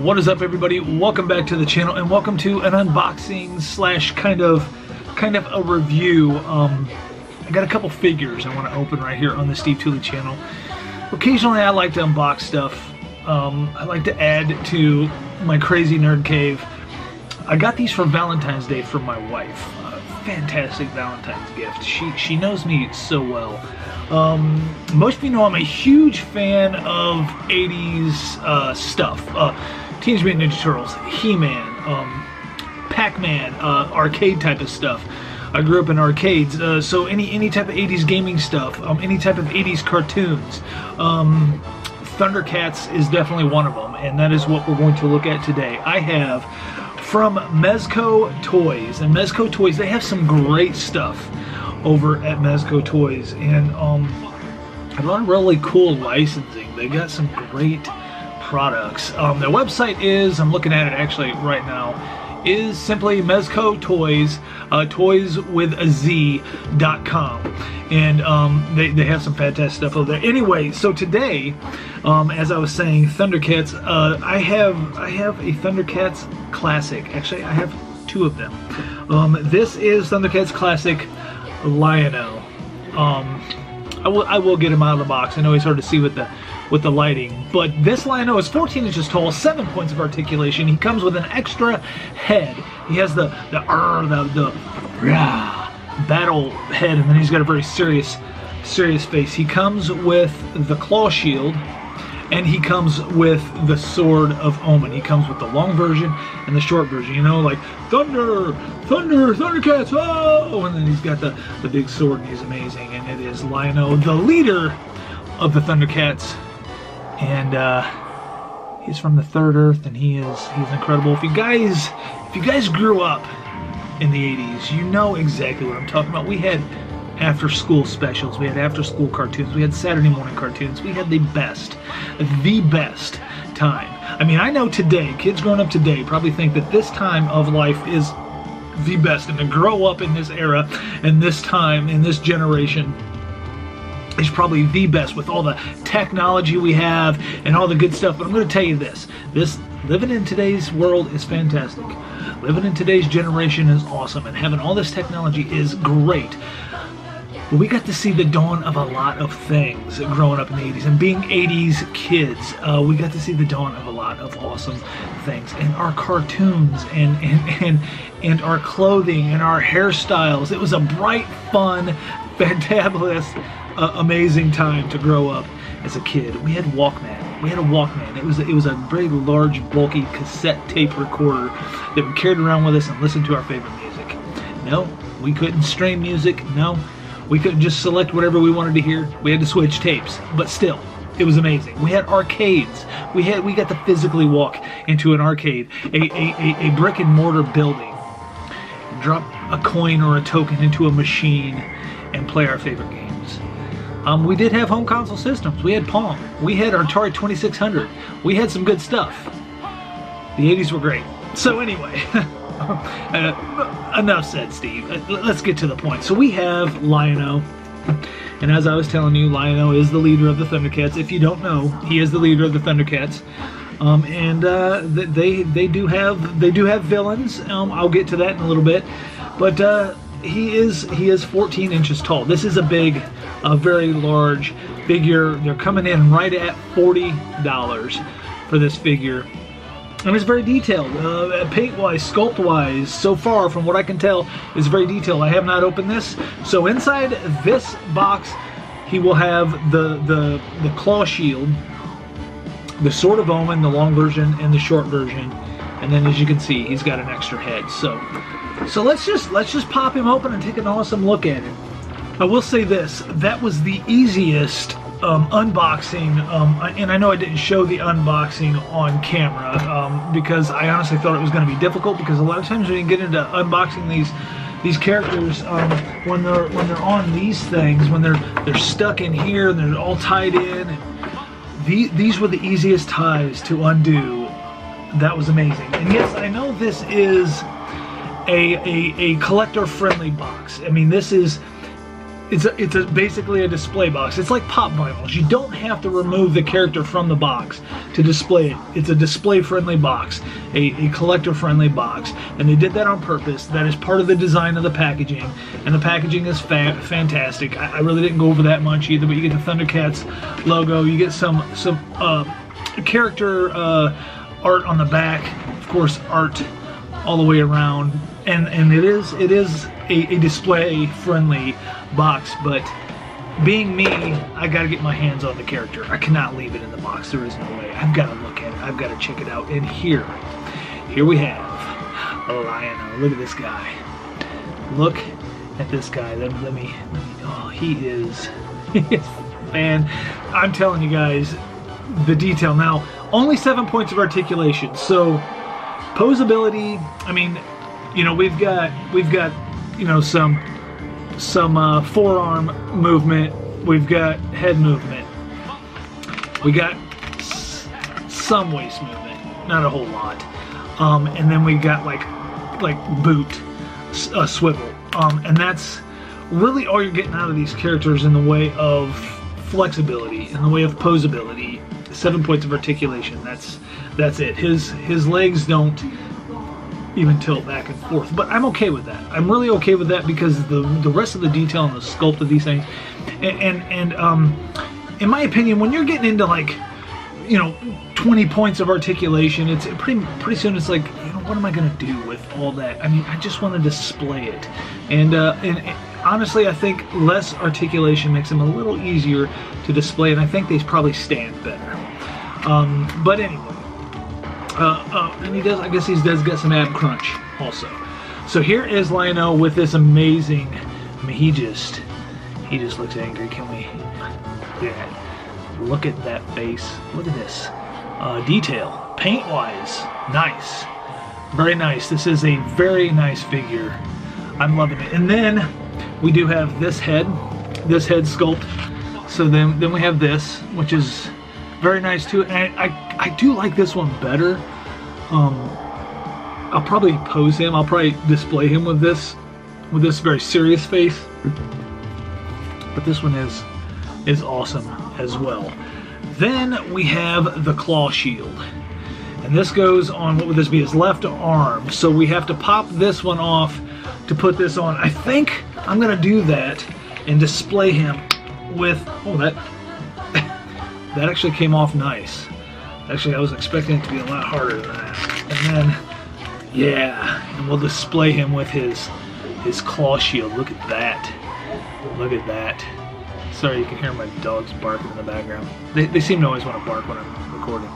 What is up, everybody? Welcome back to the channel, and welcome to an unboxing slash kind of a review. I got a couple figures I want to open right here on the Steve Tooley channel. Occasionally, I like to unbox stuff. I like to add to my crazy nerd cave. I got these for Valentine's Day from my wife. Fantastic Valentine's gift. She knows me so well. Most of you know I'm a huge fan of 80s stuff. Teenage Mutant Ninja Turtles, He-Man, Pac-Man, arcade type of stuff. I grew up in arcades, so any type of 80s gaming stuff, any type of 80s cartoons. Thundercats is definitely one of them, and that is what we're going to look at today. I have from MezcoToyz, and MezcoToyz, they have some great stuff over at MezcoToyz, and a lot of really cool licensing. They got some great products. Their website is, I'm looking at it actually right now, is simply MezcoToyz, toys with a Z.com, and they have some fantastic stuff over there. Anyway, so today, as I was saying, Thundercats, I have a Thundercats Classic. Actually, I have two of them. This is Thundercats Classic Lion-O. I will get him out of the box. I know he's hard to see with the lighting, but this Lion-O is 14 inches tall, 7 points of articulation. He comes with an extra head. He has the battle head, and then he's got a very serious face. He comes with the claw shield, and he comes with the Sword of Omen. He comes with the long version and the short version, you know, like Thundercats, oh! And then he's got the big sword, and he's amazing. And it is Lion-O, the leader of the Thundercats, and he's from the Third Earth, and he's incredible. If you guys grew up in the 80s, you know exactly what I'm talking about. We had after-school specials, we had after-school cartoons, we had Saturday morning cartoons. We had the best time. I mean, I know today, kids growing up today probably think that this time of life is the best, and to grow up in this era, and this time, in this generation, is probably the best with all the technology we have and all the good stuff. But I'm going to tell you this living in today's world is fantastic. Living in today's generation is awesome, and having all this technology is great. But we got to see the dawn of a lot of things growing up in the 80s, and being 80s kids, we got to see the dawn of a lot of awesome things. And our cartoons and our clothing and our hairstyles. It was a bright, fun, fantabulous, amazing time to grow up as a kid. We had Walkman. We had a Walkman. It was a very large, bulky cassette tape recorder that we carried around with us and listened to our favorite music. No, we couldn't stream music. No, we couldn't just select whatever we wanted to hear. We had to switch tapes. But still, it was amazing. We had arcades. We got to physically walk into an arcade, a brick and mortar building, drop a coin or a token into a machine, and play our favorite games. We did have home console systems. We had Pong. We had our Atari 2600. We had some good stuff. The 80s were great. So anyway, enough said, Steve. Let's get to the point. So we have Lion-O. And as I was telling you, Lion-O is the leader of the Thundercats. If you don't know, he is the leader of the Thundercats. They do have villains. I'll get to that in a little bit. But he is 14 inches tall. This is a very large figure. They're coming in right at $40 for this figure. And it's very detailed. Paint-wise, sculpt-wise, so far from what I can tell, is very detailed. I have not opened this. So inside this box, he will have the claw shield, the Sword of Omen, the long version, and the short version. And then, as you can see, he's got an extra head. So let's just pop him open and take an awesome look at him. I will say this: that was the easiest unboxing, and I know I didn't show the unboxing on camera because I honestly thought it was going to be difficult, because a lot of times when you get into unboxing these characters, when they're on these things, when they're stuck in here and they're all tied in, and these were the easiest ties to undo. That was amazing. And yes, I know this is a collector-friendly box. I mean, this is it's basically a display box. It's like pop vinyls. You don't have to remove the character from the box to display it. It's a display-friendly box, a collector-friendly box, and they did that on purpose. That is part of the design of the packaging, and the packaging is fantastic. I really didn't go over that much either, but you get the Thundercats logo, you get some character art on the back, of course, art all the way around, and it is a display-friendly box, but being me, I gotta get my hands on the character. I cannot leave it in the box. There is no way. I've got to look at it. I've got to check it out. And here we have Lionel. Look at this guy. Look at this guy. Let me. Oh, he is man. I'm telling you guys, the detail. Now, only 7 points of articulation. So, posability. I mean, you know, we've got you know, some forearm movement, we've got head movement, we got some waist movement, not a whole lot, and then we got like boot, swivel, and that's really all you're getting out of these characters in the way of flexibility, in the way of posability. 7 points of articulation. That's it. His legs don't even tilt back and forth, but I'm okay with that. I'm really okay with that because the rest of the detail and the sculpt of these things, and in my opinion, when you're getting into like, you know, 20 points of articulation, it's pretty soon it's like, you know, what am I going to do with all that? I mean, I just want to display it, and honestly, I think less articulation makes them a little easier to display, and I think they probably stand better. But anyway. And he does, I guess he does get some ab crunch also. So here is Lionel with this amazing, I mean, he just looks angry. Can we, yeah, look at that face. Look at this. Detail, paint-wise, nice. Very nice. This is a very nice figure. I'm loving it. And then we do have this head sculpt. So then we have this, which is very nice too, and I do like this one better. I'll probably pose him. I'll probably display him with this very serious face. But this one is awesome as well. Then we have the claw shield, and this goes on. What would this be? His left arm. So we have to pop this one off to put this on. I think I'm gonna do that and display him with. Oh, that actually came off nice. Actually, I was expecting it to be a lot harder than that. And then, yeah, and we'll display him with his claw shield. Look at that. Look at that. Sorry, you can hear my dogs barking in the background. They seem to always want to bark when I'm recording.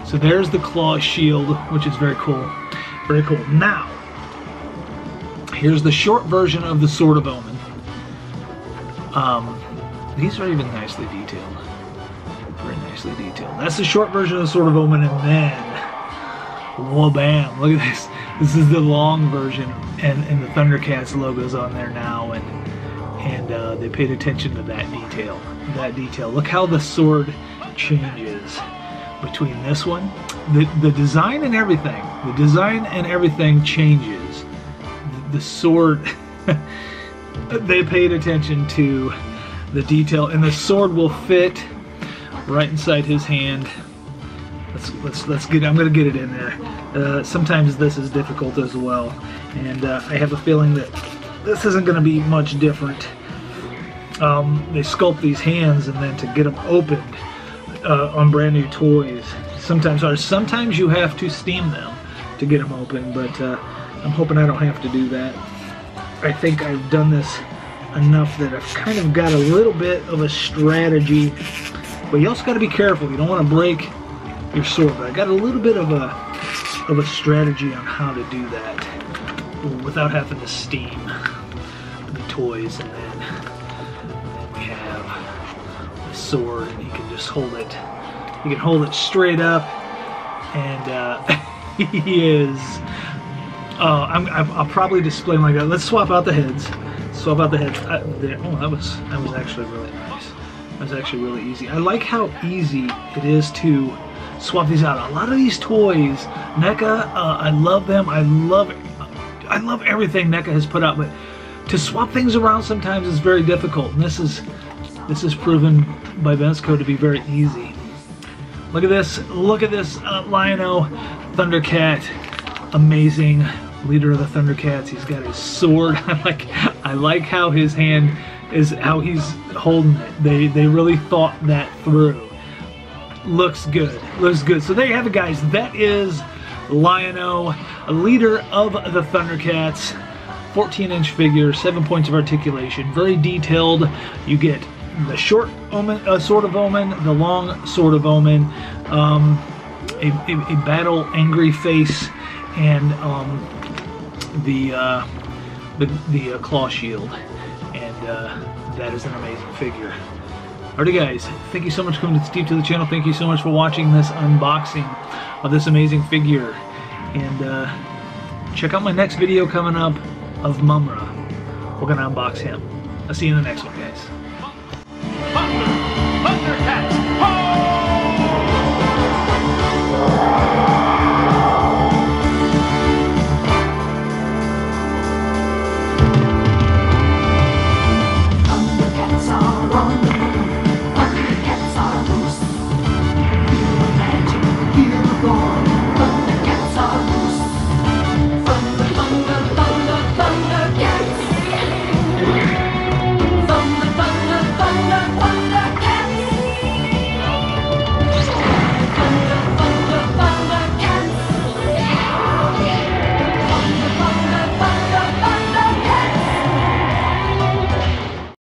So there's the claw shield, which is very cool. Very cool. Now, here's the short version of the Sword of Omen. These are even nicely detailed. Very nicely detailed. That's the short version of the Sword of Omen, and then, whoa, bam! Look at this. This is the long version, and the Thundercats logo's on there now, and they paid attention to that detail. That detail. Look how the sword changes between this one. The design and everything. The design and everything changes. The sword. They paid attention to the detail, and the sword will fit right inside his hand. Let's get. I'm gonna get it in there. Sometimes this is difficult as well, and I have a feeling that this isn't gonna be much different. They sculpt these hands, and then to get them opened on brand new toys, sometimes hard. Sometimes you have to steam them to get them open, but I'm hoping I don't have to do that. I think I've done this enough that I've kind of got a little bit of a strategy, but you also got to be careful. You don't want to break your sword, but I got a little bit of a strategy on how to do that without having to steam the toys. And then we have the sword, and you can just hold it. You can hold it straight up, and he is. I'll probably display him like that. Let's swap out the heads. Swap out the heads. Oh, that was actually really nice. That was actually really easy. I like how easy it is to swap these out. A lot of these toys, NECA, I love them. I love everything NECA has put out, but to swap things around sometimes is very difficult, and this is proven by Mezco to be very easy. Look at this Lion-O Thundercat, amazing leader of the Thundercats. He's got his sword. I like how his hand is, how he's holding it. They really thought that through. Looks good. Looks good. So there you have it, guys. That is Lion-O, a leader of the Thundercats. 14-inch figure, 7 points of articulation, very detailed. You get the short Sword of Omen, the long Sword of Omen, a battle angry face, and the claw shield, and that is an amazing figure. Alrighty, guys, thank you so much for coming to the channel. Thank you so much for watching this unboxing of this amazing figure, and check out my next video coming up of Mumm-Ra. We're gonna unbox him. I'll see you in the next one, guys. Thundercats!